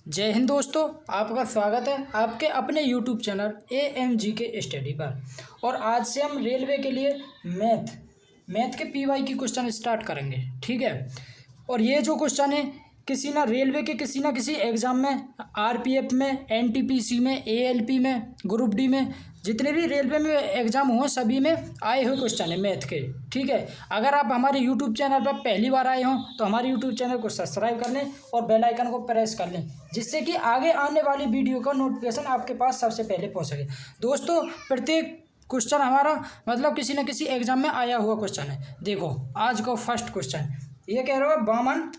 जय हिंद दोस्तों, आपका स्वागत है आपके अपने YouTube चैनल AMG के स्टडी पर। और आज से हम रेलवे के लिए मैथ के PY की क्वेश्चन स्टार्ट करेंगे। ठीक है। और ये जो क्वेश्चन है रेलवे के किसी ना किसी एग्ज़ाम में, RPF में, NTPC में, ALP में, ग्रुप डी में, जितने भी रेलवे में एग्ज़ाम हुए सभी में आए हुए क्वेश्चन है मैथ के। ठीक है। अगर आप हमारे यूट्यूब चैनल पर पहली बार आए हों तो हमारे यूट्यूब चैनल को सब्सक्राइब कर लें और बेल आइकन को प्रेस कर लें, जिससे कि आगे आने वाली वीडियो का नोटिफिकेशन आपके पास सबसे पहले पहुंच सके। दोस्तों, प्रत्येक क्वेश्चन हमारा मतलब किसी न किसी एग्ज़ाम में आया हुआ क्वेश्चन है। देखो आज का फर्स्ट क्वेश्चन ये कह रहा है बामन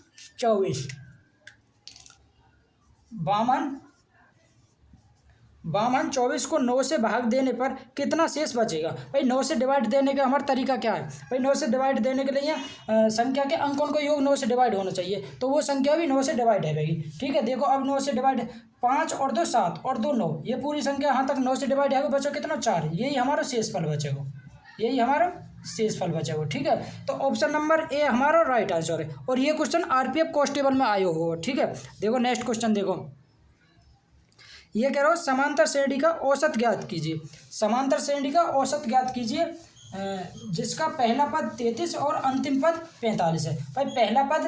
24 को 9 से भाग देने पर कितना शेष बचेगा। भाई 9 से डिवाइड देने का हमारा तरीका क्या है। भाई 9 से डिवाइड देने के लिए संख्या के अंकों का योग 9 से डिवाइड होना चाहिए, तो वो संख्या भी 9 से डिवाइड है भाई। ठीक है। देखो अब 9 से डिवाइड 5 और 2 7 और 2 9, ये पूरी संख्या यहाँ तक 9 से डिवाइड है, बचो कितना 4। यही हमारा शेषफल बचेगा। ठीक है। तो ऑप्शन नंबर ए हमारा राइट आंसर है। और ये क्वेश्चन RPF कांस्टेबल में आयो हो। ठीक है। देखो नेक्स्ट क्वेश्चन देखो, ये कह रहा हूँ समांतर श्रेणी का औसत ज्ञात कीजिए। समांतर श्रेणी का औसत ज्ञात कीजिए जिसका पहला पद 33 और अंतिम पद 45 है। भाई पहला पद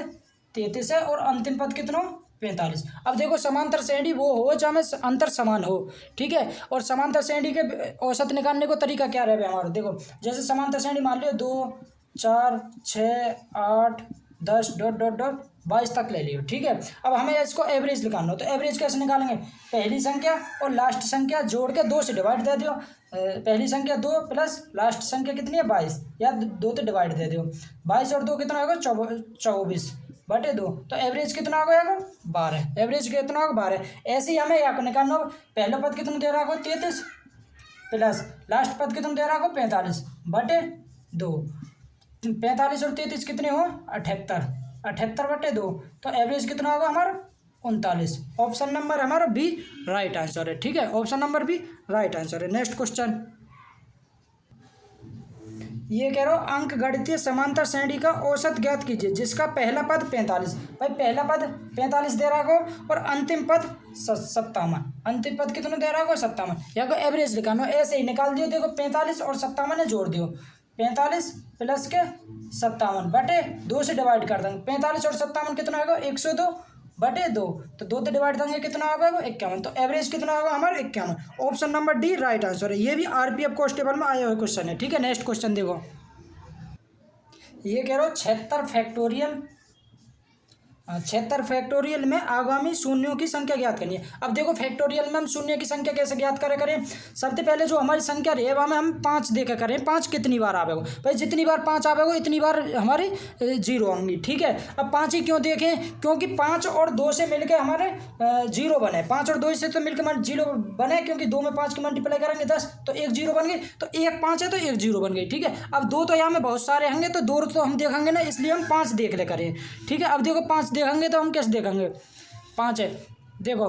33 है और अंतिम पद कितना 45। अब देखो समांतर श्रेणी वो हो जहाँ में अंतर समान हो। ठीक है। और समांतर श्रेणी के औसत निकालने को तरीका क्या रहे हमारा। देखो जैसे समांतर श्रेणी मान लियो 2 4 6 8 10 डॉट डॉट डॉट 22 तक ले लियो। ठीक है। अब हमें इसको एवरेज निकालना हो तो एवरेज कैसे निकालेंगे। पहली संख्या और लास्ट संख्या जोड़ के 2 से डिवाइड दे दियो। पहली संख्या 2 प्लस लास्ट संख्या कितनी है 22, या 2 से डिवाइड दे दियो। 22 और 2 कितना होगा 24 बटे 2, तो एवरेज कितना हो जाएगा 12। एवरेज कितना होगा 12। ऐसे ही हमें यहाँ निकालना हो, पहला पद कितना दे रहा हो 33 प्लस लास्ट पद कितना दे रहा हो 45 बटे 2। 45 और 33 कितने हो 78 बटे 2, तो एवरेज कितना होगा हमारा 39। ऑप्शन नंबर हमारा बी राइट आंसर है। ठीक है। Option number B right answer है। नेक्स्ट क्वेश्चन ये कह रहा हूँ अंक गणितीय समांतर श्रेणी का औसत ज्ञात कीजिए जिसका पहला पद 45। भाई पहला पद 45 दे रहा हो और अंतिम पद 57। अंतिम पद कितना दे रहा हो 57। या को एवरेज निकालना ऐसे ही निकाल दियो। देखो 45 और 57 ने जोड़ दियो, 45 प्लस के 57 बटे 2 से डिवाइड कर देंगे। 45 और 57 कितना होगा 102 बटे 2, तो 2 से डिवाइड देंगे कितना होगा 51, तो एवरेज कितना होगा हमारा 51। Option number D right answer है। ये भी RPF कांस्टेबल में आया हुआ क्वेश्चन है। ठीक है। नेक्स्ट क्वेश्चन देखो, ये कह रहा हूँ 76 फैक्टोरियल में आगामी शून्यों की संख्या ज्ञात करनी है। अब देखो फैक्टोरियल में हम शून्य की संख्या कैसे ज्ञात करें। सबसे पहले जो हमारी संख्या रही है वहाँ में हम 5 देखा करें। 5 कितनी बार आवेगा। भाई जितनी बार 5 आवेगा इतनी बार हमारी 0 होंगी। ठीक है। अब 5 ही क्यों देखें, क्योंकि 5 और 2 से मिलकर हमारे 0 बने। 5 और 2 से तो मिलकर हमारे 0 बने, क्योंकि 2 में 5 की मल्टीप्लाई करेंगे 10, तो 1 0 बन गई। तो 1 5 है तो 1 0 बन गई। ठीक है। अब 2 तो यहाँ में बहुत सारे होंगे, तो 2 तो हम देखेंगे ना, इसलिए हम 5 देख ले करें। ठीक है। अब देखो 5 देखेंगे तो हम कैसे देखेंगे 5 है। देखो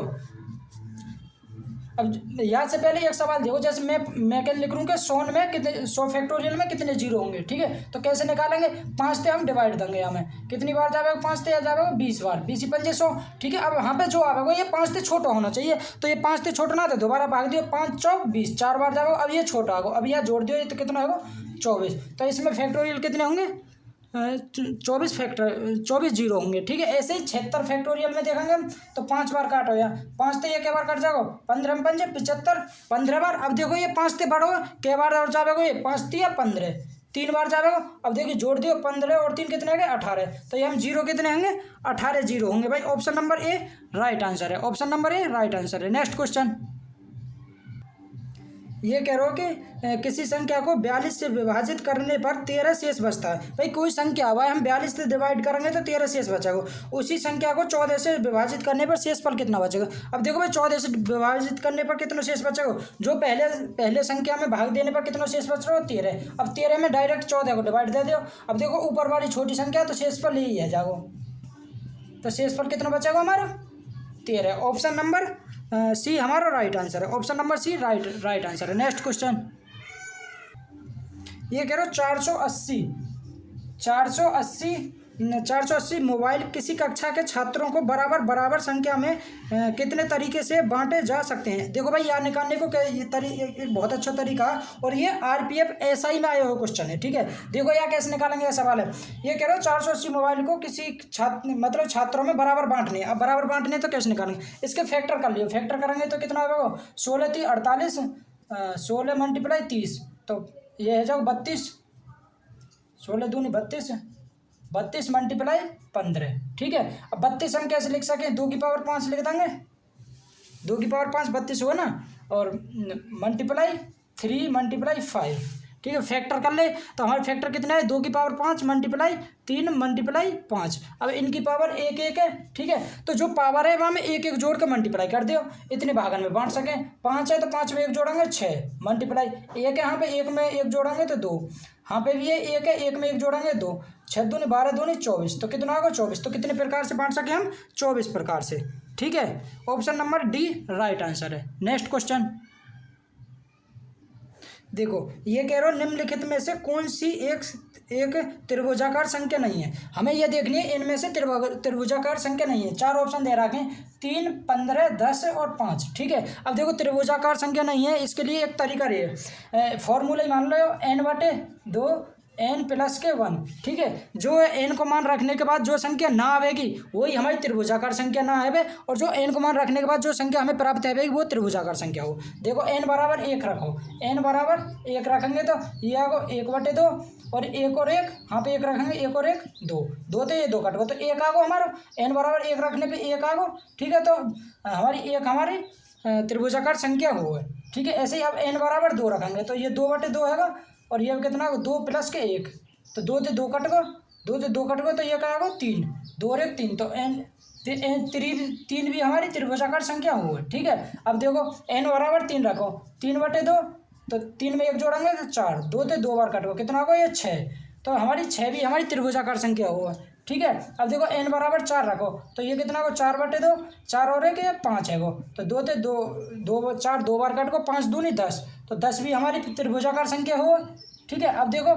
अब यहाँ से पहले एक सवाल देखो, जैसे मैं क्या लिख लूँगा 100 में कितने 100 फैक्टोरियल में कितने 0 होंगे। ठीक है। तो कैसे निकालेंगे, 5 से हम डिवाइड देंगे। यहाँ में कितनी बार जाएगा 5 से जाएगा 20 बार, 20 5 100। ठीक है। अब यहाँ पे जो आएगा ये 5 से छोटा होना चाहिए, तो ये 5 से छोटा ना था, दोबारा भाग दियो 5 चौक 20, 4 बार जाएगा। अब ये छोटा होगा, अब यहाँ जोड़ दियो, ये तो कितना होगा 24। तो इसमें फैक्टोरियल कितने होंगे 24 0 होंगे। ठीक है। ऐसे ही 76 फैक्टोरियल में देखेंगे तो 5 बार काट हो गया, 5 से ये क्या बार कट जाएगा 15 में 5 75 15 बार। अब देखो ये 5 से बढ़ोगा क्या बार और जाएगा, ये 5 3 15 3 बार जाएगा। अब देखिए जोड़ दियो 15 और 3 कितने होंगे 18, तो ये हम 0 कितने होंगे 18 0 होंगे। भाई option number A right answer है। Option number A right answer है। नेक्स्ट क्वेश्चन ये कह रहे हो कि किसी संख्या को 42 से विभाजित करने पर 13 शेष बचता है। भाई कोई संख्या हुआ है, हम 42 से डिवाइड करेंगे तो 13 शेष बचेगा। उसी संख्या को 14 से विभाजित करने पर शेषफल कितना बचेगा। अब देखो भाई 14 से विभाजित करने पर कितना शेष बचेगा, जो पहले संख्या में भाग देने पर कितना शेष बच रहा हो 13। अब 13 में डायरेक्ट 14 को डिवाइड दे दो। अब देखो ऊपर वाली छोटी संख्या तो शेषफल यही है जाओ, तो शेषफल कितना बचेगा हमारा 13। ऑप्शन नंबर सी हमारा राइट आंसर है। Option number C right answer है। नेक्स्ट क्वेश्चन ये कह रहे हो 480 480 मोबाइल किसी कक्षा के छात्रों को बराबर बराबर संख्या में कितने तरीके से बांटे जा सकते हैं। देखो भाई याद निकालने को एक बहुत अच्छा तरीका, और ये आरपीएफ एसआई में आया हुआ क्वेश्चन है, ठीक है। देखो यार कैसे निकालेंगे, ये सवाल है। ये कह रहे हो 480 मोबाइल को किसी मतलब छात्रों में बराबर बांटने। अब बराबर बांटने तो कैसे निकालेंगे, इसके फैक्टर कर लियो। फैक्टर करेंगे तो कितना होगा, 16 3 48, 16 मल्टीप्लाई 30, तो ये है जाओ 32, 16 दूनी 32, 32 मल्टीप्लाई 15, ठीक है। अब 32 हम कैसे लिख सकें, 2 की पावर 5 लिख देंगे, 2 की पावर 5 32 हुआ ना, और मल्टीप्लाई 3 मल्टीप्लाई 5, ठीक है। फैक्टर कर ले तो हमारे फैक्टर कितना है, 2 की पावर 5 मल्टीप्लाई 3 मल्टीप्लाई 5। अब इनकी पावर एक एक है, ठीक है। तो जो पावर है वहाँ में एक एक जोड़ कर मल्टीप्लाई कर दो, इतने भागन में बांट सकें। 5 है तो 5 में एक जोड़ेंगे 6 मल्टीप्लाई, एक है यहाँ पे, एक में एक जोड़ेंगे तो 2, यहाँ पे भी है एक है, एक में एक जोड़ेंगे 2, 6 दूनी 12 दूनी 24, तो कितना होगा 24। तो कितने प्रकार से बांट सके हम, 24 प्रकार से, ठीक है। Option number D right answer है। नेक्स्ट क्वेश्चन देखो, ये कह रहे हो निम्नलिखित में से कौन सी एक त्रिभुजाकार संख्या नहीं है। हमें यह देखनी है इनमें से त्रिभुजाकार संख्या नहीं है। 4 ऑप्शन दे रखे हैं, 3 15 10 और 5, ठीक है। अब देखो त्रिभुजाकार संख्या नहीं है, इसके लिए एक तरीका रहे, फॉर्मूला ही मान लो n/2 n+1, ठीक है। जो n को मान रखने के बाद जो संख्या ना आवेगी वही हमारी त्रिभुजाकार संख्या ना आवे, और जो n को मान रखने के बाद जो संख्या हमें प्राप्त आवेगी वो त्रिभुजाकार संख्या हो। देखो n बराबर 1 रखो, n बराबर 1 रखेंगे तो ये आगो 1/2, और 1 और 1 यहाँ पे 1 रखेंगे, 1 और 1 2, 2 तो ये 2 कट गो, तो 1 आगो हमारा, n बराबर 1 रखने पे 1 आगो, ठीक है। तो हमारी 1 हमारी त्रिभुजाकार संख्या हो, ठीक है। ऐसे ही अब n बराबर 2 रखेंगे तो ये 2/2 हैगा, और ये कितना 2 + के 1, तो 2 से 2 कट गो, 2 से 2 कट गो, तो ये क्या होगा 3, 2 और 1 3, तो तीन भी हमारी त्रिभुजाकार संख्या हो, ठीक है। अब देखो n बराबर 3 रखो, 3/2, तो 3 में 1 जोड़ेंगे तो 4, 2 से 2 बार कट गो, कितना होगा ये 6, तो हमारी 6 भी हमारी त्रिभुजाकार संख्या हो, ठीक है। अब देखो n बराबर 4 रखो, तो ये कितना हो 4/2, 4 और 1 ये 5 है गो, तो 2 से 2 4 2 बार कट गो, 5 दूनी 10, तो 10 भी हमारी त्रिभुजाकार संख्या हो, ठीक है। अब देखो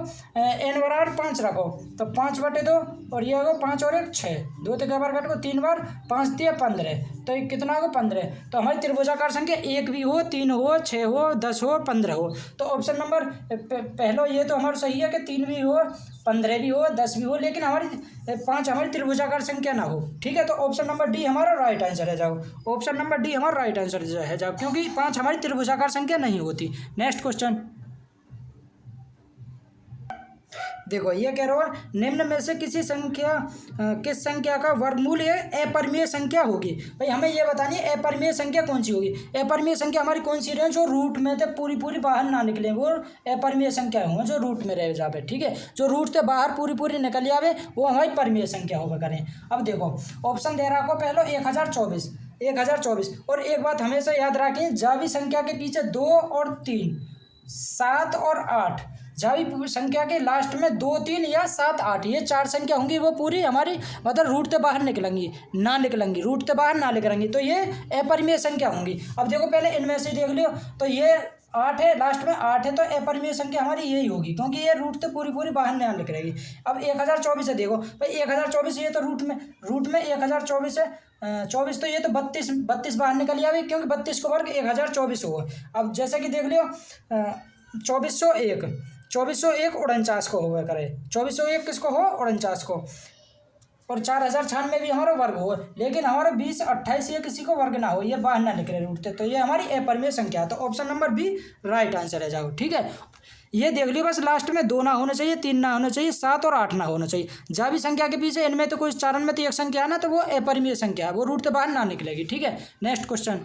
n बराबर 5 रखो, तो 5/2, और ये हो 5 और 1 6, 2 से 2 बार कट गो, 3 बार, 5 दिया 15, तो ये कितना हो 15, तो हमारी त्रिभुजाकार संख्या 1 भी हो, 3 हो, 6 हो, 10 हो, 15 हो। तो ऑप्शन नंबर पहला ये तो हमारा सही है कि 3 भी हो, 15 भी हो, 10 भी हो, लेकिन हमारी 5 हमारी त्रिभुजाकार संख्या ना हो, ठीक है। तो ऑप्शन नंबर डी हमारा राइट आंसर है जाओ, ऑप्शन नंबर डी हमारा राइट आंसर है जाओ, क्योंकि 5 हमारी त्रिभुजाकार संख्या नहीं होती। नेक्स्ट क्वेश्चन देखो, ये कह रहा है निम्न में से किस संख्या का वर्गमूल अपरिमेय संख्या होगी। भाई हमें ये बतानी है अपरिमेय संख्या कौन सी होगी। अपरिमेय संख्या हमारी कौन सी रहे, जो रूट में से पूरी बाहर ना निकले, वो अपरिमेय संख्या होंगे, जो रूट में रह जावे, ठीक है। जो रूट से बाहर पूरी निकल जावे वो हमारी परिमेय संख्या होगा करें। अब देखो ऑप्शन दे रहा को पहले 1024, और एक बात हमेशा याद रखें, जावी संख्या के पीछे 2 और 3, 7 और 8, जावी संख्या के लास्ट में 2 3 या 7 8, ये 4 संख्या होंगी, वो पूरी हमारी मतलब रूट से बाहर निकलेंगी, रूट से बाहर ना निकलेंगी, तो ये अपरिमेय संख्या होंगी। अब देखो पहले इनमें से देख लियो, तो ये 8 है, लास्ट में 8 है, तो अपरिमेय संख्या हमारी यही होगी, क्योंकि ये रूट से पूरी बाहर नहीं निकलेगी। अब 1024 है, देखो भाई 1024 ये तो रूट में 1024 है, 24, तो ये तो 32 बाहर निकल जाएगी, क्योंकि 32 को वर्ग 1024 होगा। अब जैसे कि देख लियो 2401 49 को होगा करे, 2401 किसको हो 49 को, और 4096 भी हमारा वर्ग हो, लेकिन हमारा 20 28 ये किसी को वर्ग ना हो, ये बाहर ना निकले रूट से, तो ये हमारी अपरिमेय संख्या है। तो option number B right answer है जाओ, ठीक है। ये देख लियो बस लास्ट में 2 ना होना चाहिए, 3 ना होना चाहिए, 7 और 8 ना होना चाहिए। जावी संख्या के पीछे इनमें तो कोई चारण में तो एक संख्या है ना, तो वो अपरिमेय संख्या है, वो रूट से बाहर ना निकलेगी, ठीक है। नेक्स्ट क्वेश्चन,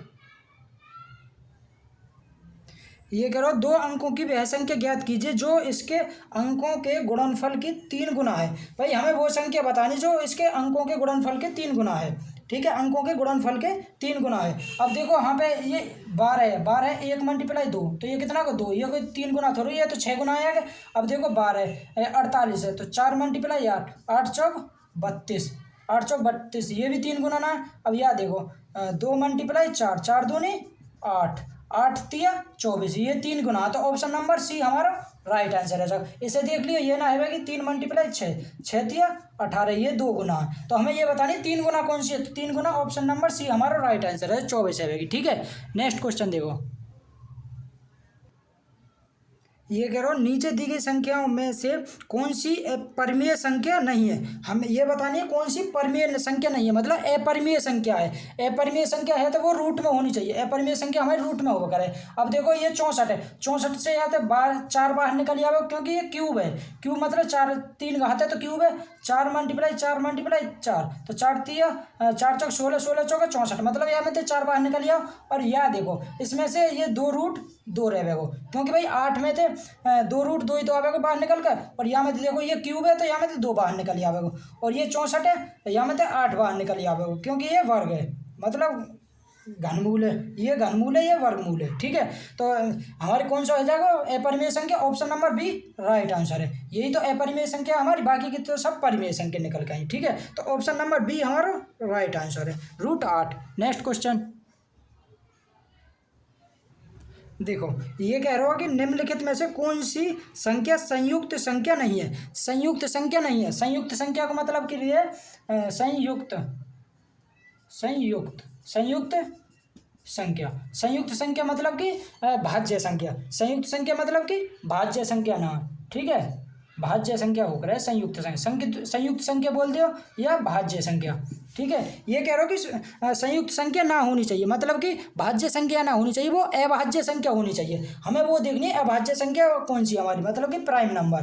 ये करो 2 अंकों की वह संख्या ज्ञात कीजिए जो इसके अंकों के गुणनफल की 3 गुना है। भाई हमें वो संख्या बतानी जो इसके अंकों के गुणनफल के 3 गुना है, ठीक है, अंकों के गुणनफल के 3 गुना है। अब देखो यहाँ पे ये 12 है, 1 मल्टीप्लाई 2, तो ये कितना को 2, ये कोई 3 गुना थोड़ी है, तो 6 गुना आएगा। अब देखो 12 48 है, तो 4 मल्टीप्लाई 8, 8 चौक 32, 8 चौक 32, ये भी 3 गुना ना है। अब यह देखो 2 मल्टीप्लाई 4, 4 दूनी 8, 8 तिया 24, ये 3 गुना, तो ऑप्शन नंबर सी हमारा राइट आंसर है साहब। इसे देख लियो, ये ना है कि 3 मल्टीप्लाई 6, 6 तिया 18, ये 2 गुना, तो हमें ये बतानी 3 गुना कौन सी है, तो 3 गुना ऑप्शन नंबर सी हमारा राइट आंसर है, 24 है। ठीक है, नेक्स्ट क्वेश्चन देखो, ये कह रहा हूँ नीचे दी गई संख्याओं में से कौन सी परिमेय संख्या नहीं है। हमें ये बतानी है कौन सी परिमेय संख्या नहीं है, मतलब अपरिमेय संख्या है। अपरिमेय संख्या है तो वो रूट में होनी चाहिए, अपरिमेय संख्या हमारे रूट में होकर है। अब देखो ये 64 है, 64 से यहाँ से 4 बाहर निकल आवे, क्योंकि ये क्यूब है, क्यूब मतलब 4 3 घात है तो क्यूब है, 4 मल्टीप्लाई 4, तो 4 तिया 4 चौक 16, 16 चौका 64, मतलब यहाँ में तो 4 बाहर निकल आओ। और यह देखो इसमें से ये 2 रूट 2 रहे वो, क्योंकि भाई 8 में थे 2 रूट 2 ही तो आवेगा बाहर निकल कर, और यहाँ में देखो ये क्यूब है तो यहाँ में तो 2 बाहर निकल आवेगा, और ये 64 है तो यहाँ में तो 8 बाहर निकल आवेगा, क्योंकि ये वर्ग है, मतलब घनमूल है, ये घनमूल है, ये वर्गमूल है। ठीक है, तो हमारे कौन सा हो जाएगा अपरिमेय संख्या, option number B right answer है। यही तो अपरिमेय संख्या हमारी, बाकी की तो सब परिमेय संख्या निकल के आई। ठीक है, तो ऑप्शन नंबर बी हमारा राइट आंसर है, √8। नेक्स्ट क्वेश्चन देखो, ये कह रहा हो कि निम्नलिखित में से कौन सी संख्या संयुक्त संख्या नहीं है। संयुक्त संख्या नहीं है, संयुक्त संख्या का मतलब के लिए संयुक्त संयुक्त संयुक्त संख्या, संयुक्त संख्या मतलब कि भाज्य संख्या, संयुक्त संख्या मतलब कि भाज्य संख्या ना। ठीक है, भाज्य संख्या होकर है संयुक्त संख्या, संयुक्त संख्या बोल दो या भाज्य संख्या। ठीक है, ये कह रहा हो कि संयुक्त संख्या ना होनी चाहिए, मतलब कि भाज्य संख्या ना होनी चाहिए, वो अभाज्य संख्या होनी चाहिए। हमें वो देखनी है अभाज्य संख्या कौन सी हमारी, मतलब कि प्राइम नंबर,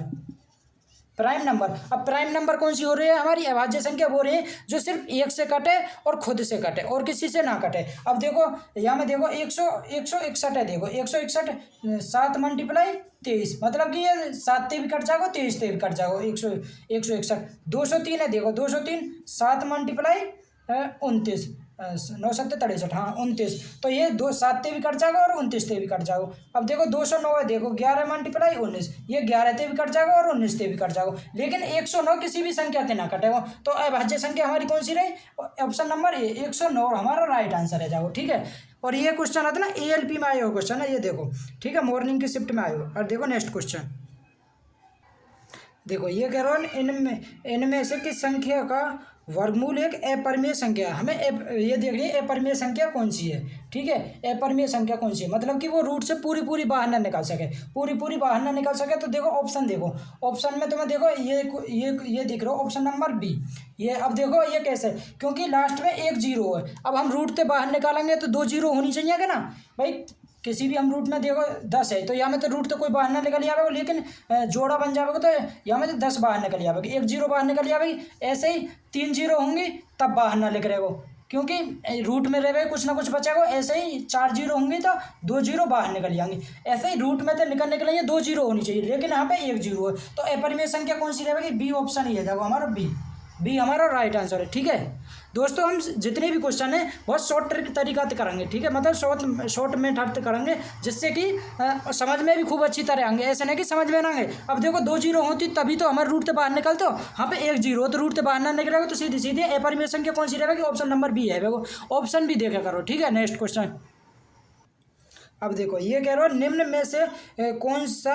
प्राइम नंबर। अब प्राइम नंबर कौन सी हो रही है हमारी, अभाज्य संख्या हो रही है जो सिर्फ 1 से कटे और खुद से कटे और किसी से ना कटे। अब देखो यहाँ में देखो 161 है, देखो 161 7 मल्टीप्लाई 23, मतलब कि ये 7 ते भी कट जाएगा 23 ते भी कट जाएगा, 161 203 है, देखो 203 7 मल्टीप्लाई 29 9 7 63, हाँ 29, तो ये 7 ते भी कट जाएगा और 29 ते भी कट जाएगा। अब देखो 209 है, देखो 11 मल्टीप्लाई 19, ये 11 ते भी कट जाएगा और 19 ते भी कट जाएगा, लेकिन 109 किसी भी संख्या से ना कटेगा, तो अभाज्य संख्या हमारी कौन सी रही, ऑप्शन नंबर ए 109 हमारा राइट आंसर है जाओ। ठीक है, और ये क्वेश्चन आता है ना ALP में आया हो क्वेश्चन है ये, देखो ठीक है, मॉर्निंग की शिफ्ट में आयो। और देखो नेक्स्ट क्वेश्चन देखो, ये कह रहा हूँ इनमें से किस संख्या का वर्गमूल एक अपरिमेय संख्या, हमें ये देख रही है अपरिमेय संख्या कौन सी है। ठीक है, अपरिमेय संख्या कौन सी है, मतलब कि वो रूट से पूरी बाहर ना निकाल सके, पूरी बाहर ना निकाल सके। तो देखो ऑप्शन, देखो ऑप्शन में तुम्हें देखो ये दिख रहा हो ऑप्शन नंबर बी, ये। अब देखो ये कैसे, क्योंकि लास्ट में 1 0 है, अब हम रूट से बाहर निकालेंगे तो 2 0 होनी चाहिए क्या ना भाई, किसी भी हम रूट में देखो 10 है तो यहाँ में तो रूट तो कोई बाहर ना निकल आवेगा, लेकिन जोड़ा बन जाएगा तो यहाँ में तो 10 बाहर निकल आवेगी, 1 0 बाहर निकल आवेगी, ऐसे ही 3 0 होंगी तब बाहर ना लिख रहे हो, क्योंकि रूट में रहे कुछ ना कुछ बचेगा, ऐसे ही 4 0 होंगी तो 2 0 बाहर निकल जाएंगे, ऐसे ही रूट में तो निकलेंगे 2 0 होनी चाहिए, लेकिन यहाँ पे 1 0 है, तो अपरिमेय संख्या कौन सी रहेगी, बी ऑप्शन ही है जाएगा हमारा, बी हमारा राइट आंसर है। ठीक है दोस्तों, हम जितने भी क्वेश्चन हैं बहुत शॉर्ट तरीका से करेंगे। ठीक है, मतलब शॉर्ट मेथड करेंगे, जिससे कि समझ में भी खूब अच्छी तरह आएंगे, ऐसे नहीं कि समझ में ना आएंगे। अब देखो 2 0 होती तभी तो हमारे रूट से बाहर निकलते हो, यहाँ पे 1 0 तो रूट से बाहर ना निकलेगा, तो सीधे अपरिमेय संख्या कौन सी रहेगी, ऑप्शन नंबर बी है, देखो ऑप्शन भी देखा करो। ठीक है, नेक्स्ट क्वेश्चन अब देखो, ये कह रहा हो निम्न में से कौन सा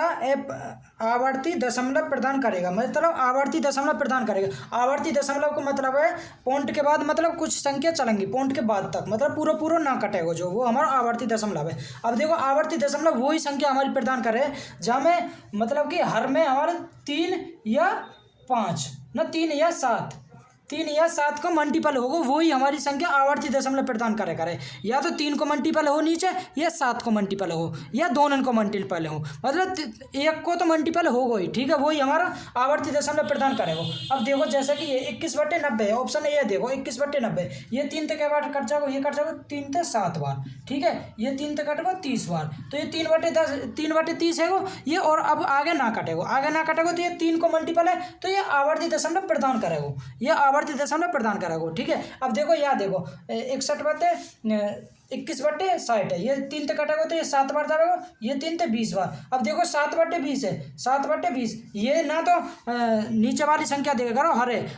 आवर्ती दशमलव प्रदान करेगा, मतलब आवर्ती दशमलव प्रदान करेगा। आवर्ती दशमलव का मतलब है पॉइंट के बाद, मतलब कुछ संख्या चलेंगी पॉइंट के बाद तक, मतलब पूरा ना कटेगा जो, वो हमारा आवर्ती दशमलव है। अब देखो आवर्ती दशमलव वही संख्या हमारी प्रदान करे जहाँ में मतलब कि हर में हमारे 3 या 5 ना 3 या 7 3 या 7 को मल्टीपल होगा, वही हमारी संख्या आवर्ती दशमलव प्रदान करे, या तो 3 को मल्टीपल हो नीचे, या 7 को मल्टीपल हो, या दोनों को मल्टीपल हो, मतलब 1 को तो मल्टीपल होगा ही। ठीक है, वही हमारा आवर्ती दशमलव प्रदान करेगा। अब देखो जैसे कि ये 21/90 है, ऑप्शन है, ये देखो 21/90, ये 3 तक कट जाओ, ये कट जाओ 3 से 7 बार। ठीक है, ये 3 तक कटेगा 30 बार, तो ये 3/30 है वो ये, और अब आगे ना कटेगा तो ये 3 को मल्टीपल है, तो ये आवर्ती दशमलव प्रदान करेगा, ये आवर्ती दशमलव प्रदान करेगा। ठीक है, अब देखो यहाँ देखो 61/21/60 है, ये 3 तक कटेगा तो ये 7 बार जाएगा, ये 3 से 20 बार। अब देखो 7/20 है, 7/20 ये ना तो नीचे वाली संख्या देगा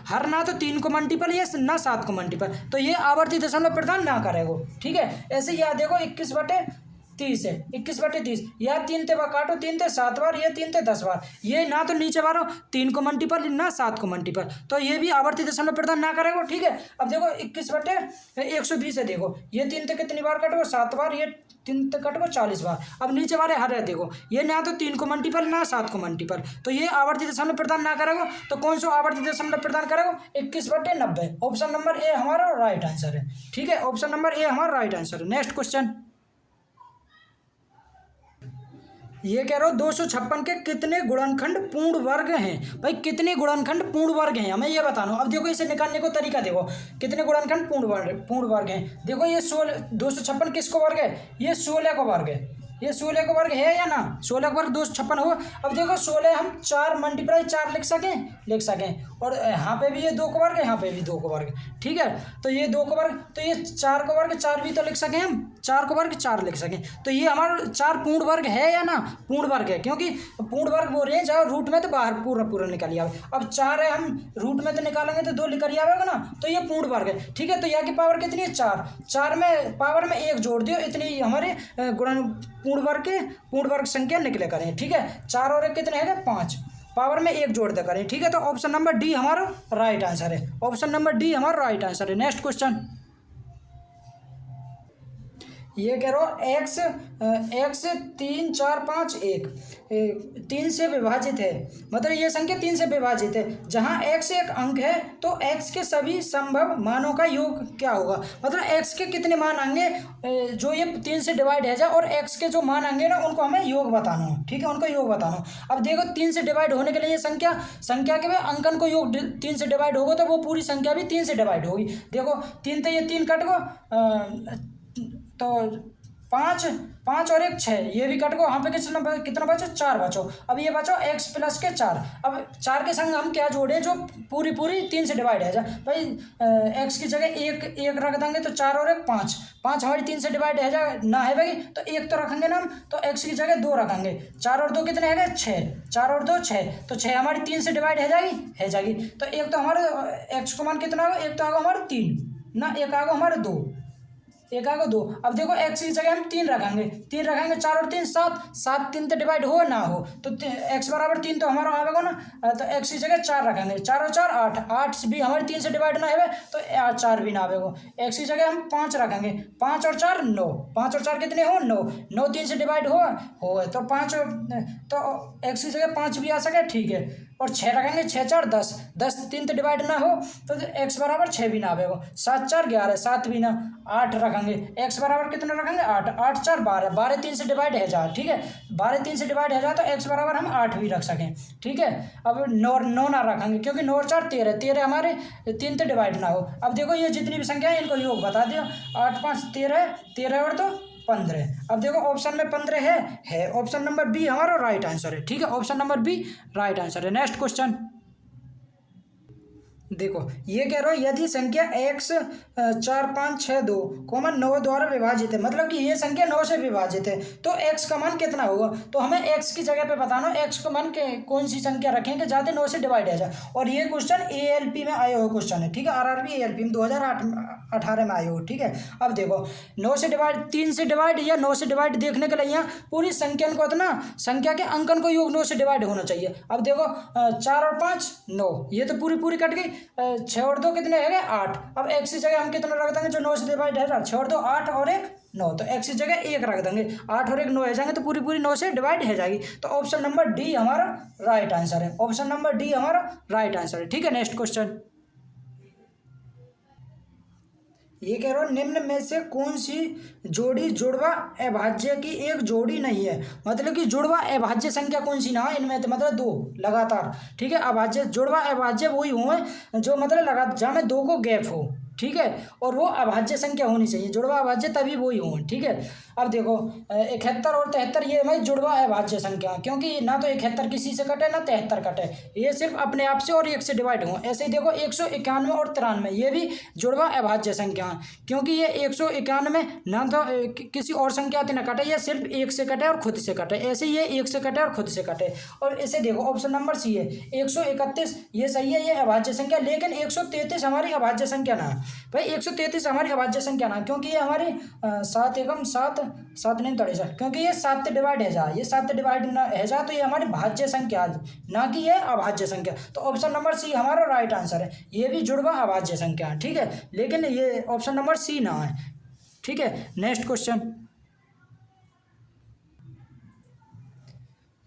हर ना तो 3 को मल्टीपल है ना 7 को मल्टीपल, तो ये आवर्ती दशमलव प्रदान ना करेगा। ठीक है, ऐसे यहाँ देखो 21/20 30 है, 21/30 या 3 ते काटो, 3 ते 7 बार, ये 3 ते 10 बार, ये ना तो नीचे बारो 3 को मल्टीपल ना 7 को मल्टीपल, तो ये भी आवर्ती दशमलव प्रदान ना करेगा। ठीक है, अब देखो 21/120 है, देखो ये 3 ते कितनी बार कटो, 7 बार, ये 3 ते कटो 40 बार। अब नीचे वाले हर है, देखो ये ना तो 3 को मल्टीपल ना 7 को मल्टीपल, तो ये आवर्ती दशमलव प्रदान ना करेगा। तो कौन सा आवर्ती दशमलव प्रदान करेगा? 21/90। ऑप्शन नंबर ए हमारा राइट आंसर है। ठीक है, ऑप्शन नंबर ए हमारा राइट आंसर है। नेक्स्ट क्वेश्चन, ये कह रहा हूँ 256 के कितने गुणनखंड पूर्ण वर्ग हैं? भाई कितने गुणनखंड पूर्ण वर्ग हैं हमें ये बताना। अब देखो इसे निकालने को तरीका देखो, कितने गुणनखंड पूर्ण वर्ग हैं। देखो ये 256 किसको वर्ग है? ये 16 को वर्ग है। ये 16 का वर्ग है या ना? 16 का वर्ग 256 हो। अब देखो 16 हम 4 × 4 लिख सकें, और यहाँ पे भी ये 2 का वर्ग है, यहाँ पे भी 2 का वर्ग। ठीक है, तो ये 2 का वर्ग, तो ये 4 का वर्ग 4 भी तो लिख सकें हम, 4 का वर्ग 4 लिख सकें। तो ये हमारा 4 पूर्ण वर्ग है या ना? पूर्ण वर्ग है, क्योंकि पूर्ण वर्ग बोल रहे हैं जहाँ रूट में तो बाहर पूरा निकल आवे। अब 4 है, हम रूट में तो निकालेंगे तो 2 निकल आवेगा ना, तो ये पूर्ण वर्ग है। ठीक है, तो यहाँ की पावर कितनी है? 4 में पावर में 1 जोड़ दियो, इतनी हमारे पूर्ण वर्ग संख्या निकले करें। ठीक है, 4 और 1 कितने हैं? 5, पावर में 1 जोड़ दे करें। ठीक है, तो ऑप्शन नंबर डी हमारा राइट आंसर है। ऑप्शन नंबर डी हमारा राइट आंसर है। नेक्स्ट क्वेश्चन, ये कह रहा हूँ एक्स 3 4 5 1 3 से विभाजित है, मतलब ये संख्या 3 से विभाजित है। जहाँ x एक अंक है तो x के सभी संभव मानों का योग क्या होगा? मतलब x के कितने मान आएंगे जो ये 3 से डिवाइड है जा, और x के जो मान आएंगे ना उनको हमें योग बताना हो। ठीक है, उनको योग बताना हो। अब देखो 3 से डिवाइड होने के लिए ये संख्या के अंकन को योग 3 से डिवाइड होगा तो वो पूरी संख्या भी 3 से डिवाइड होगी। देखो 3 तो ये 3 कट गो, तो 5 और 1 6, ये भी कट गो, यहाँ पे कितना बचो? 4 बचो। अब ये बचो x + के 4। अब 4 के संग हम क्या जोड़े जो पूरी 3 से डिवाइड है जा। भाई x की जगह 1 रख देंगे तो 4 और 1 5 हमारी 3 से डिवाइड है जा ना है भाई, तो 1 तो रखेंगे ना हम, तो x की जगह 2 रखेंगे। 4 और 2 कितने है? 6, 4 और 2 6, तो 6 हमारी 3 से डिवाइड है जाएगी। तो एक तो हमारे x को मान कितना होगा? एक तो आगे हमारे 3 ना, एक आगे हमारे 2, एक आगे 2। अब देखो x की जगह हम 3 रखेंगे, 4 और 3 7 3 तो डिवाइड हो ना हो, तो x बराबर 3 तो हमारा आवेगा ना, तो x की जगह 4 रखेंगे। 4 और 4 8 भी हमारे 3 से डिवाइड ना है तो 4 भी ना आवेगा। x की जगह हम 5 रखेंगे, 5 और 4 9, 5 और 4 कितने हो? 9 3 से डिवाइड हो तो 5, तो x की जगह 5 भी आ सके। ठीक है, और 6 रखेंगे, 6 4 10 3 तो डिवाइड ना हो तो x बराबर 6 भी ना आवेगा। 7 4 11, 7 भी ना, 8 रखेंगे, x बराबर कितना रखेंगे? 8 8 4 12 3 से डिवाइड है जा। ठीक है, 12 3 से डिवाइड है जा तो x बराबर हम 8 भी रख सकें। ठीक है, अब 9 ना रखेंगे क्योंकि 9 और 4 13 हमारे 3 तो डिवाइड ना हो। अब देखो ये जितनी भी संख्या है इनको योग बता दिया, 8 5 13 और तो 15। अब देखो ऑप्शन में 15 है। ऑप्शन नंबर बी हमारा राइट आंसर है। ठीक है, option number B right answer है। नेक्स्ट क्वेश्चन, देखो ये कह रहा हूँ यदि संख्या x 4 5 6 2 9 द्वारा विभाजित है, मतलब कि ये संख्या 9 से विभाजित है, तो x का मान कितना होगा? तो हमें x की जगह पे बताना x का मान कौन सी संख्या रखेंगे ज़्यादा 9 से डिवाइड है जाए। और ये क्वेश्चन ALP में आया हुआ क्वेश्चन है। ठीक है, RRB ALP में 2018 में आए हो। ठीक है, अब देखो 9 से डिवाइड, 3 से डिवाइड या 9 से डिवाइड देखने के लिए यहाँ पूरी संख्या को इतना संख्या के अंकन को योग 9 से डिवाइड होना चाहिए। अब देखो 4 और 5 9, ये तो पूरी कट गई। 6 और 2 कितने है? 8। अब x की जगह हम कितना रख देंगे जो 9 से डिवाइड है? 6 और 2 8 और 1 9, तो x की जगह 1 रख देंगे। 8 और 1 9 है जाएंगे तो पूरी 9 से डिवाइड है जाएगी। तो ऑप्शन नंबर डी हमारा राइट आंसर है। ऑप्शन नंबर डी हमारा राइट आंसर है। ठीक है, नेक्स्ट क्वेश्चन, ये कह रहा हूँ निम्न में से कौन सी जोड़ी जुड़वा अभाज्य की एक जोड़ी नहीं है? मतलब कि जुड़वा अभाज्य संख्या कौन सी ना है इनमें? तो मतलब 2 लगातार। ठीक है, अभाज्य जुड़वा अभाज्य वही हुए जो मतलब लगातार जहाँ में 2 को गैप हो। ठीक है, और वो अभाज्य संख्या होनी चाहिए, जुड़वा अभाज्य तभी वही हो। ठीक है, अब देखो 71 और 73 ये भाई जुड़वा अभाज्य संख्या, क्योंकि ना तो 71 किसी से कटे ना 73 कटे, ये सिर्फ अपने आप से और 1 से डिवाइड हो। ऐसे ही देखो 191 और 93 ये भी जुड़वा अभाज्य संख्या, क्योंकि ये 191 ना तो किसी और संख्या से ना कटे, ये सिर्फ 1 से कटे और खुद से कटे। ऐसे ये 1 से कटे और खुद से कटे। और इसे देखो ऑप्शन नंबर सी है 131, ये सही है, ये अभाज्य संख्या, लेकिन 133 हमारी अभाज्य संख्या ना है। भाई 133 हमारी अभाज्य संख्या ना, क्योंकि ये हमारी 7 एकम 7 7 नहीं 63, क्योंकि ये 7 डिवाइड है जा, ये 7 डिवाइड ना है जा, तो ये हमारी भाज्य संख्या ना कि ये अभाज्य संख्या। तो ऑप्शन नंबर सी हमारा राइट आंसर है। ये भी जुड़वा अभाज्य संख्या है, ठीक है, लेकिन ये ऑप्शन नंबर सी ना है, ठीक है। नेक्स्ट क्वेश्चन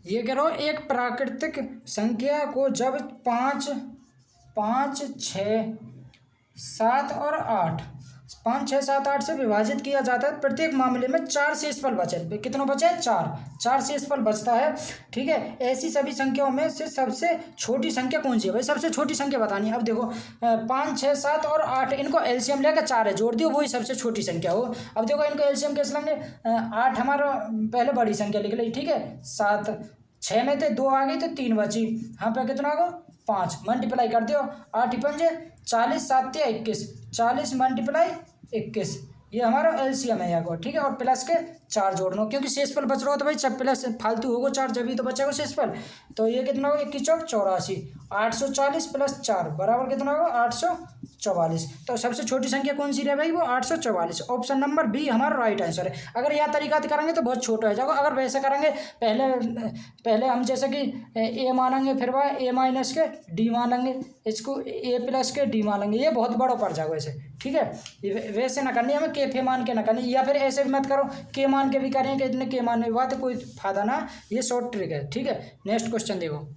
ये कह रहा हूँ, एक प्राकृतिक संख्या को जब 5 5 6 7 और 8 5 6 7 8 से विभाजित किया जाता है, प्रत्येक मामले में 4 शेषफल बचे। कितना बचे? 4 शेषफल बचता है, ठीक है। ऐसी सभी संख्याओं में से सबसे छोटी संख्या कौन सी है? भाई सबसे छोटी संख्या बतानी है। अब देखो 5 6 7 और 8, इनको एलसीएम लेकर 4 है, जोड़ दियो, वही सबसे छोटी संख्या हो। अब देखो इनको एलसीएम कैसे लेंगे? 8 हमारा पहले बड़ी संख्या लिख ली, ठीक है। 7 6 में थे 2 आ गई तो 3 बची, यहाँ पे कितना होगा? 5। मल्टीप्लाई कर दियो, 8 पंजे 40, 7 21, 40 मल्टीप्लाई 21, ये हमारा एलसीएम है यहाँ, ठीक है। और प्लस के 4 जोड़ना, क्योंकि शेषफल बच रहा हो तो भाई जब प्लस फालतू होगा 4 जब ही तो बचेगा शेषफल। तो ये कितना होगा? 21 चौक 84, 840 प्लस 4 बराबर कितना होगा? 844। तो सबसे छोटी संख्या कौन सी रहे भाई? वो 844। ऑप्शन नंबर बी हमारा राइट आंसर है। अगर यह तरीका करेंगे तो बहुत छोटा हो जाएगा, अगर वैसे करेंगे पहले हम जैसे कि ए मानेंगे, फिर वह ए माइनस के डी मानेंगे, इसको ए प्लस के डी मानेंगे, ये बहुत बड़ा पड़ जाएगा वैसे, ठीक है। वैसे ना करनी, हमें के फे मान के ना करनी, या फिर ऐसे भी मत करो के मान के भी करें कि इतने के मानने हुआ तो कोई फायदा ना, ये शॉर्ट ट्रिक है, ठीक है। नेक्स्ट क्वेश्चन देखो,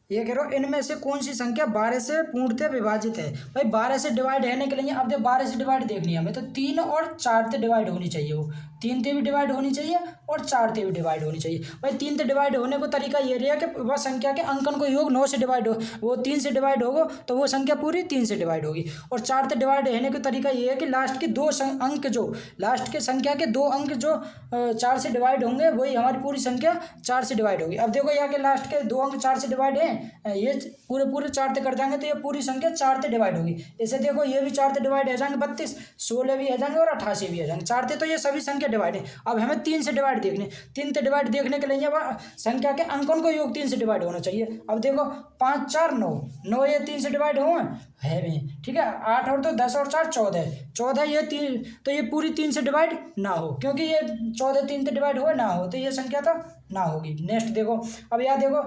ये कह रहा हूँ, इनमें से कौन सी संख्या 12 से पूर्णतः विभाजित है? भाई 12 से डिवाइड होने के लिए, अब जब 12 से डिवाइड देखनी है हमें, तो 3 और 4 से डिवाइड होनी चाहिए, वो 3 से भी डिवाइड होनी चाहिए और 4 से भी डिवाइड होनी चाहिए। भाई 3 से डिवाइड होने को तरीका ये रहा कि वह संख्या के अंकन को योग 9 से डिवाइड हो, वो 3 से डिवाइड होगा तो वो संख्या पूरी 3 से डिवाइड होगी। और 4 से डिवाइड होने का तरीका ये है कि लास्ट के 2 अंक, जो लास्ट के संख्या के 2 अंक जो 4 से डिवाइड होंगे, वही हमारी पूरी संख्या 4 से डिवाइड होगी। अब देखो यहाँ के लास्ट के 2 अंक 4 से डिवाइड हैं, ये पूरे 4 से कर जाएंगे तो ये पूरी संख्या 4 से डिवाइड होगी। इसे देखो ये भी 4 से डिवाइड हो जाएंगे, 32, 16 भी हो जाएंगे और 88 भी हो जाएंगे। 4 से तो ये सभी संख्या डिवाइड है। अब हमें 3 से डिवाइड देखने, 3 से डिवाइड देखने के लिए वह संख्या के अंकों को योग 3 से डिवाइड होना चाहिए। अब देखो 5 4 9, 9 ये 3 से डिवाइड हुए है भी, ठीक है। 8 और 2 10 और 4 14, 14 ये 3, तो ये पूरी 3 से डिवाइड ना हो, क्योंकि ये 14 3 से डिवाइड हुए ना हो, तो ये संख्या तो ना होगी। नेक्स्ट देखो, अब यहाँ देखो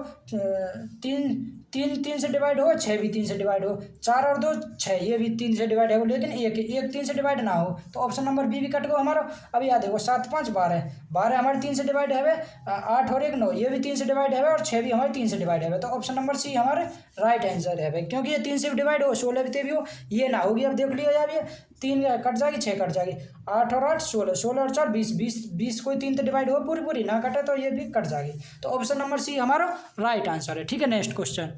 3 से डिवाइड हो, 6 भी 3 से डिवाइड हो, 4 और 2 6, ये भी 3 से डिवाइड हो, लेकिन एक 3 से डिवाइड ना हो, तो ऑप्शन नंबर बी भी कट गो हमारा। अब यहाँ देखो 7 5 12, 12 हमारे 3 से डिवाइड है, 8 और 1 9, ये भी 3 से डिवाइड है, और 6 भी हमारे 3 से डिवाइड है, तो ऑप्शन नंबर सी हमारे राइट आंसर है भाई, क्योंकि ये 3 से भी डिवाइड हो, 16 भी हो, ये ना होगी। अब देख लियो यार, ये 3 कट जाएगी, 6 कट जाएगी, 8 और 8 16, 16 और 4 20, 20 कोई 3 से डिवाइड हो, पूरी ना कटे तो ये भी कट जाएगी। तो ऑप्शन नंबर सी हमारा राइट आंसर है, ठीक है। नेक्स्ट क्वेश्चन,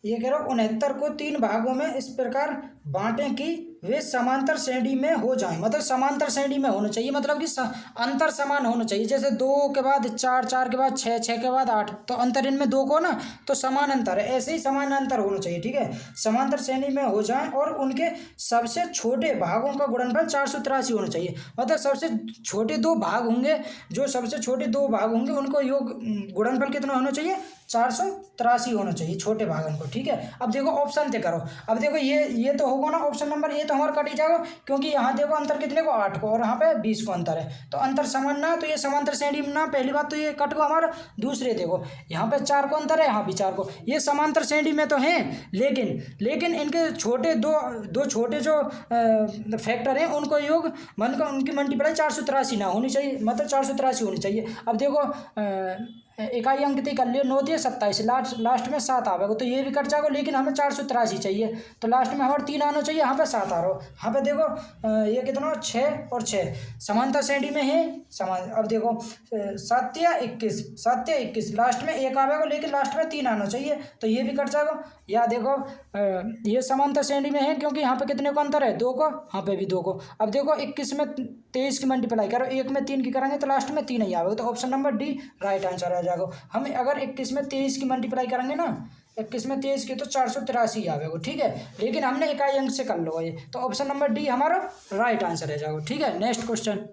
ये कह रहा हूँ, 69 को 3 भागों में इस प्रकार बांटें कि वे समांतर श्रेणी में हो जाएं। मतलब समांतर श्रेणी में होना चाहिए, मतलब कि अंतर समान होना चाहिए। जैसे 2 के बाद 4, 4 के बाद 6, 6 के बाद 8, तो अंतर इनमें 2 को ना, तो समान अंतर है, ऐसे ही समान अंतर होना चाहिए, ठीक है। समांतर श्रेणी में हो जाएं और उनके सबसे छोटे भागों का गुणनफल 483 होना चाहिए। मतलब सबसे छोटे 2 भाग होंगे, जो सबसे छोटे 2 भाग होंगे उनको योग गुणनफल कितना होना चाहिए? 483 होना चाहिए छोटे भागन को, ठीक है। अब देखो ऑप्शन से करो, अब देखो ये तो होगा ना ऑप्शन नंबर, ये तो हमारा कट ही जाएगा, क्योंकि यहाँ देखो अंतर कितने को 8 को, और यहाँ पे 20 को अंतर है, तो अंतर समान ना, तो ये समांतर श्रेणी में ना, पहली बात तो ये कट को हमारा। दूसरे देखो यहाँ पे 4 को अंतर है, यहाँ भी 4 को, ये समांतर श्रेणी में तो हैं, लेकिन इनके छोटे दो छोटे जो फैक्टर हैं उनको योग उनकी मल्टीप्लाई 483 ना होनी चाहिए, मतलब 483 होनी चाहिए। अब देखो इकाई अंक ती कर लियो, 9 × 27, लास्ट में 7 आवेगा, तो ये भी कट जाएगा, लेकिन हमें 483 चाहिए, तो लास्ट में हमारे 3 आना चाहिए, यहाँ पे 7 आ रहा हो। यहाँ पे देखो ये कितना 6 और 6 समांतर श्रेणी में है समान। अब देखो 7 या 21, लास्ट में 1 आवेगा, लेकिन लास्ट में 3 आना चाहिए, तो ये भी कट जाएगा। या देखो ये समांतर श्रेणी में है, क्योंकि यहाँ पे कितने को अंतर है? 2 को, यहाँ पे भी 2 को। अब देखो 21 में 23 की मल्टीप्लाई करो, 1 में 3 की करेंगे तो लास्ट में 3 ही आवेगा, तो option number D right answer आ जाएगा। हम अगर 21 में 23 की मल्टीप्लाई करेंगे ना, 21 में 23 की, तो 483 आवेगा, ठीक है। लेकिन हमने इकाई अंक से कर लो ये, तो ऑप्शन नंबर डी हमारा राइट आंसर आ जाएगा, ठीक है। नेक्स्ट क्वेश्चन,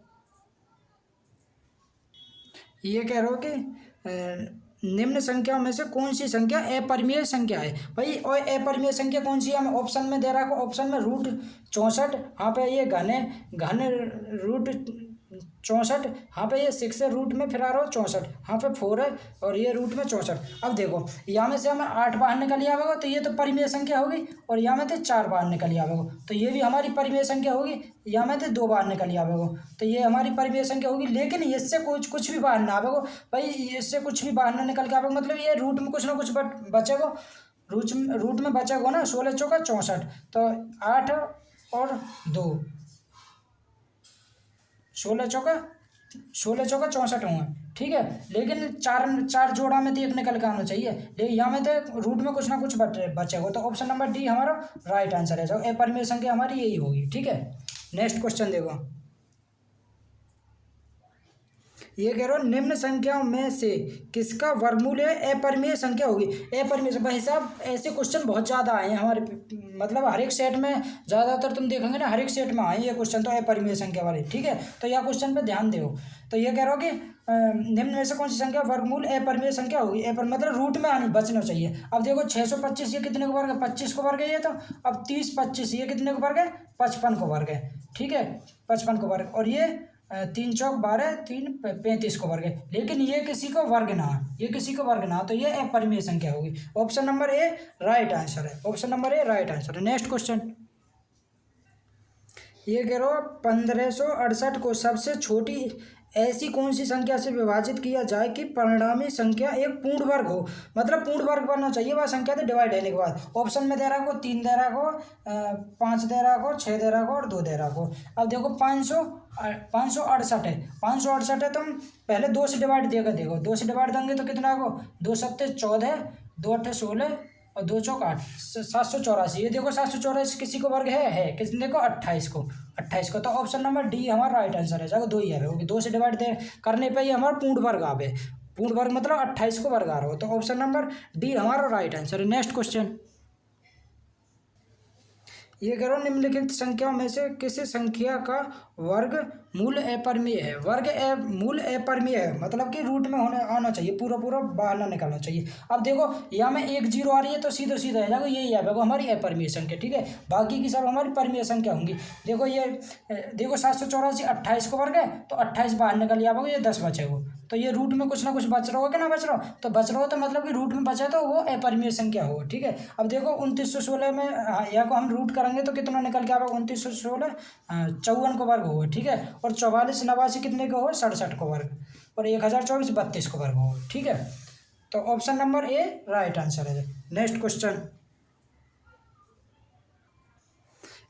ये कह रहे हो कि निम्न संख्याओं में से कौन सी संख्या अपरिमेय संख्या है भाई। और अपरिमेय संख्या कौन सी है, हमें ऑप्शन में दे रहा है, ऑप्शन में रूट 64, यहाँ पे ये घन रूट 64, यहाँ पे ये 6 है, रूट में फिर आ रहा हो 64, यहाँ पे 4 है और ये रूट में 64। अब देखो यहाँ में से हमें 8 बाहर निकल आवेगा तो ये तो परिमेय संख्या होगी, और यहाँ में से 4 बाहर निकल आवेगा तो ये भी हमारी परिमेय संख्या होगी, यहाँ में से 2 बाहर निकल आवेगा तो ये हमारी परिमेय संख्या होगी। लेकिन इससे कुछ भी बाहर ना आवेगा भाई, इससे कुछ भी बाहर ना निकल के आवेगा, मतलब ये रूट में कुछ ना कुछ बचेगा, रूट में बचेगा ना। 16 चौका 64, तो 8 और 2, 16 चौका 64 होंगे, ठीक है। लेकिन चार जोड़ा में तो एक निकल के आना चाहिए, लेकिन यहाँ में तो रूट में कुछ ना कुछ बचेगा, तो ऑप्शन नंबर डी हमारा राइट आंसर है। जो अपरिमेय संख्या हमारी यही होगी, ठीक है। नेक्स्ट क्वेश्चन देखो, ये कह रहा हूँ निम्न संख्याओं में से किसका वर्गमूल अपरिमेय संख्या होगी। अपरिमेय से भाई साहब ऐसे क्वेश्चन बहुत ज़्यादा आए हैं हमारे, मतलब हर एक सेट में ज़्यादातर तुम देखेंगे ना, हर एक सेट में आए ये क्वेश्चन तो अपरिमेय संख्या वाले, ठीक है। तो यह क्वेश्चन पे ध्यान दो। तो ये कह रहा हूँ कि निम्न में से कौन सी संख्या वर्गमूल अपरिमेय संख्या होगी। मतलब रूट में आनी बचना चाहिए। अब देखो 625 ये कितने को वर्ग है, 25 को वर्ग है ये तो। अब 30 25 ये कितने को वर्ग है, 55 को वर्ग है, ठीक है, 55 को वर्ग। और ये 3 चौक 12, 3 35 को वर्ग है। लेकिन ये किसी को वर्ग ना, ये किसी को वर्ग ना, तो ये अपरिमेय संख्या होगी। Option number A right answer है, option number A right answer है। नेक्स्ट क्वेश्चन, ये कह रहा 1568 को सबसे छोटी ऐसी कौन सी संख्या से विभाजित किया जाए कि परिणामी संख्या एक पूर्ण वर्ग हो। मतलब पूर्ण वर्ग बनना चाहिए वह संख्या से डिवाइड होने के बाद। ऑप्शन में दे रहा को 3 दे रहा को, 5 दे रहा को, 6 दे रहा को और 2 दे रहा को। अब देखो 568 है, 568 है, तुम पहले 2 से डिवाइड देकर देखो, 2 से डिवाइड देंगे तो कितना को, 2 सत्ते 14, 2 अट्ठे 16 और 2 चौक 8, 784। ये देखो 784 किसी को वर्ग है किसने को, 28 को, 28 को। तो ऑप्शन नंबर डी हमारा राइट आंसर है। जगह 2 ही है, 2 से डिवाइड करने पे ही हमारा पूर्ण वर्ग आवे। पूर्ण वर्ग मतलब 28 को वर्ग आ रहा हो, तो ऑप्शन नंबर डी हमारा राइट आंसर है। नेक्स्ट क्वेश्चन, ये कह रहा हूँ निम्नलिखित संख्याओं में से किसी संख्या का वर्ग मूल अपरिमेय है। मूल अपरिमेय है मतलब कि रूट में आना चाहिए, पूरा बाहर ना निकलना चाहिए। अब देखो यहाँ में 1 0 आ रही है तो सीधा सीधा है जाएगा, यही है देखो हमारी अपरिमेय संख्या, ठीक है। बाकी की सब हमारी परिमेय संख्या होंगी। देखो ये देखो 784 28 को वर्ग है तो 28 बाहर निकल जाएगा, ये 10 बचेगा। तो ये रूट में कुछ ना कुछ बच रहा होगा कि ना बच रहा हो, तो बच रहा हो तो मतलब कि रूट में बचा तो वो अपरिमेय संख्या होगा, ठीक है। अब देखो 2916 में या को हम रूट करेंगे तो कितना निकल के आएगा, 2916 54 को वर्ग होगा, ठीक है। और 44 89 कितने को हो, 67 को वर्ग। और 1024 32 को वर्ग होगा, ठीक है। तो option number A right answer है। नेक्स्ट क्वेश्चन,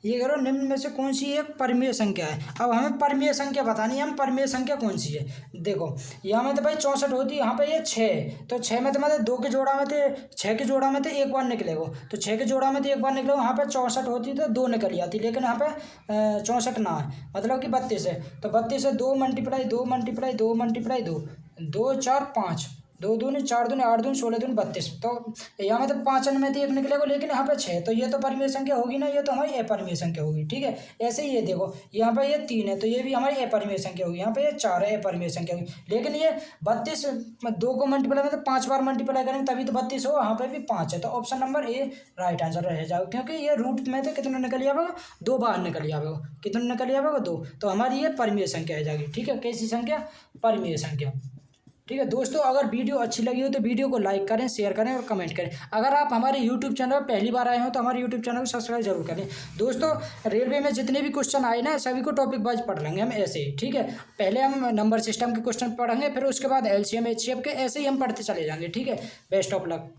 ये करो निम्न में से कौन सी एक परिमेय संख्या है। अब हमें परिमेय संख्या बतानी है, हम परिमेय संख्या कौन सी है। देखो यहाँ में तो भाई 64 होती है, यहाँ पे ये 6, तो 6 में तो मतलब 2 के जोड़ा में थे, 6 के जोड़ा में तो एक बार निकलेगा, तो 6 के जोड़ा में तो एक बार निकलेगा। यहाँ पे 64 होती तो 2 निकल जाती, लेकिन यहाँ पे 64 ना है, मतलब कि 32 है। तो 32 से 2 मल्टीप्लाई 2 मल्टीप्लाई 2 मल्टीप्लाई 2 2 4 5, 2 दूनी 4 दूनी 8 दूनी 16 दूनी 32। तो यहाँ में तो 5 में तो एक निकलेगा, लेकिन यहाँ पे 6, तो ये तो परिमेय संख्या होगी ना, ये तो हमारी अपरिमेय संख्या होगी, ठीक है। ऐसे ही ये देखो यहाँ पे ये 3 है तो ये भी हमारी अपरिमेय संख्या होगी, यहाँ पे ये 4 है अपरिमेय संख्या होगी। लेकिन ये 32 2 को मल्टीप्लाई में तो 5 बार मल्टीप्लाई करेंगे तभी तो 32 हो, यहाँ पे भी 5 है। तो option number A right answer रह जाएगा, क्योंकि ये रूट में तो कितना निकल जाएगा, 2 बाहर निकल जाएगा, कितना निकल जाएगा 2। तो हमारी ये परिमेय संख्या आ जाएगी, ठीक है। कैसी संख्या, परिमेय संख्या, ठीक है। दोस्तों अगर वीडियो अच्छी लगी हो तो वीडियो को लाइक करें, शेयर करें और कमेंट करें। अगर आप हमारे यूट्यूब चैनल पर पहली बार आए हो तो हमारे यूट्यूब चैनल को सब्सक्राइब जरूर करें। दोस्तों रेलवे में जितने भी क्वेश्चन आए ना सभी को टॉपिक वाइज पढ़ लेंगे हम ऐसे ही, ठीक है। पहले हम नंबर सिस्टम के क्वेश्चन पढ़ेंगे, फिर उसके बाद LCM HCF के, ऐसे ही हम पढ़ते चले जाएंगे, ठीक है। Best of luck.